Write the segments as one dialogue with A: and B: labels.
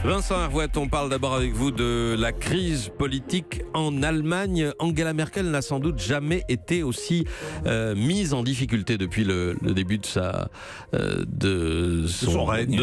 A: Vincent Hervouet, on parle d'abord avec vous de la crise politique en Allemagne. Angela Merkel n'a sans doute jamais été aussi mise en difficulté depuis le début de son règne.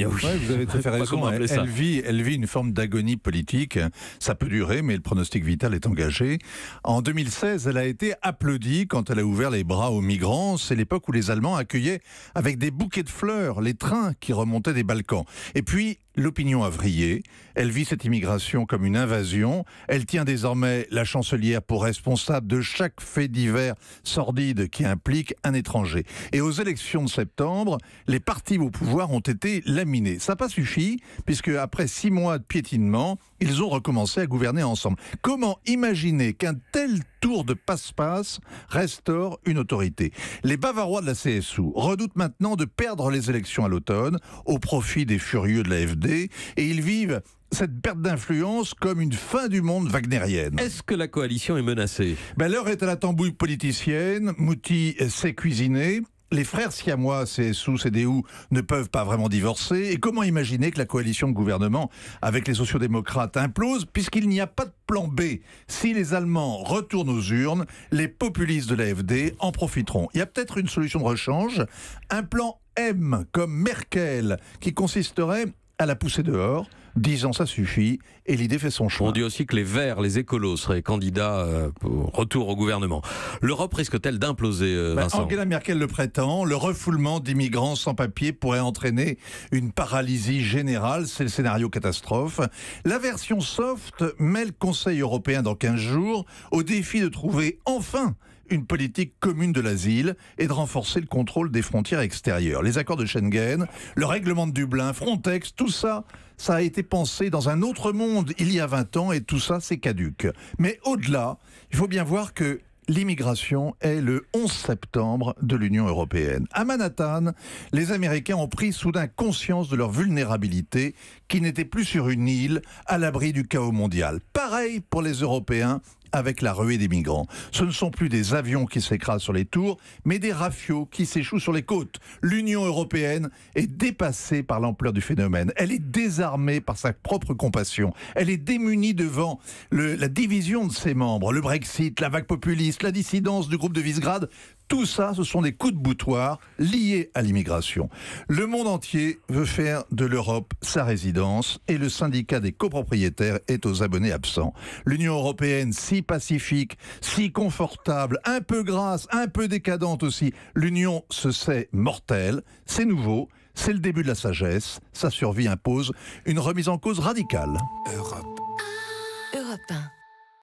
A: Oui.
B: Ouais, vous avez tout à fait raison. Elle vit une forme d'agonie politique. Ça peut durer, mais le pronostic vital est engagé. En 2016, elle a été applaudie quand elle a ouvert les bras aux migrants. C'est l'époque où les Allemands accueillaient avec des bouquets de fleurs les trains qui remontaient des Balkans. Et puis, l'opinion a vrillé. Elle vit cette immigration comme une invasion. Elle tient désormais la chancelière pour responsable de chaque fait divers sordide qui implique un étranger. Et aux élections de septembre, les partis au pouvoir ont été laminés. Ça n'a pas suffi, puisque après 6 mois de piétinement, ils ont recommencé à gouverner ensemble. Comment imaginer qu'un tel tour de passe-passe restaure une autorité? Les Bavarois de la CSU redoutent maintenant de perdre les élections à l'automne au profit des furieux de l'AfD, et ils vivent cette perte d'influence comme une fin du monde wagnérienne.
A: Est-ce que la coalition est menacée?
B: L'heure est à la tambouille politicienne. Mouti sait cuisiner. Les frères siamois, CSU, CDU, ne peuvent pas vraiment divorcer. Et comment imaginer que la coalition de gouvernement avec les sociodémocrates implose, puisqu'il n'y a pas de plan B? Si les Allemands retournent aux urnes, les populistes de l'AfD en profiteront. Il y a peut-être une solution de rechange, un plan M comme Merkel, qui consisterait à la pousser dehors. 10 ans, ça suffit, et l'idée fait son choix.
A: On dit aussi que les Verts, les écolos seraient candidats pour retour au gouvernement. L'Europe risque-t-elle d'imploser, Vincent?
B: Angela Merkel le prétend, le refoulement d'immigrants sans papier pourrait entraîner une paralysie générale, c'est le scénario catastrophe. La version soft met le Conseil européen dans 15 jours au défi de trouver enfin une politique commune de l'asile et de renforcer le contrôle des frontières extérieures. Les accords de Schengen, le règlement de Dublin, Frontex, tout ça, ça a été pensé dans un autre monde il y a 20 ans et tout ça, c'est caduc. Mais au-delà, il faut bien voir que l'immigration est le 11 septembre de l'Union européenne. À Manhattan, les Américains ont pris soudain conscience de leur vulnérabilité, qui n'était plus sur une île à l'abri du chaos mondial. Pareil pour les Européens avec la ruée des migrants. Ce ne sont plus des avions qui s'écrasent sur les tours, mais des rafios qui s'échouent sur les côtes. L'Union européenne est dépassée par l'ampleur du phénomène. Elle est désarmée par sa propre compassion. Elle est démunie devant la division de ses membres, le Brexit, la vague populiste, la dissidence du groupe de Visegrad. Tout ça, ce sont des coups de boutoir liés à l'immigration. Le monde entier veut faire de l'Europe sa résidence et le syndicat des copropriétaires est aux abonnés absents. L'Union européenne, si pacifique, si confortable, un peu grasse, un peu décadente aussi, l'Union se sait mortelle, c'est nouveau, c'est le début de la sagesse, sa survie impose une remise en cause radicale.
C: Europe 1.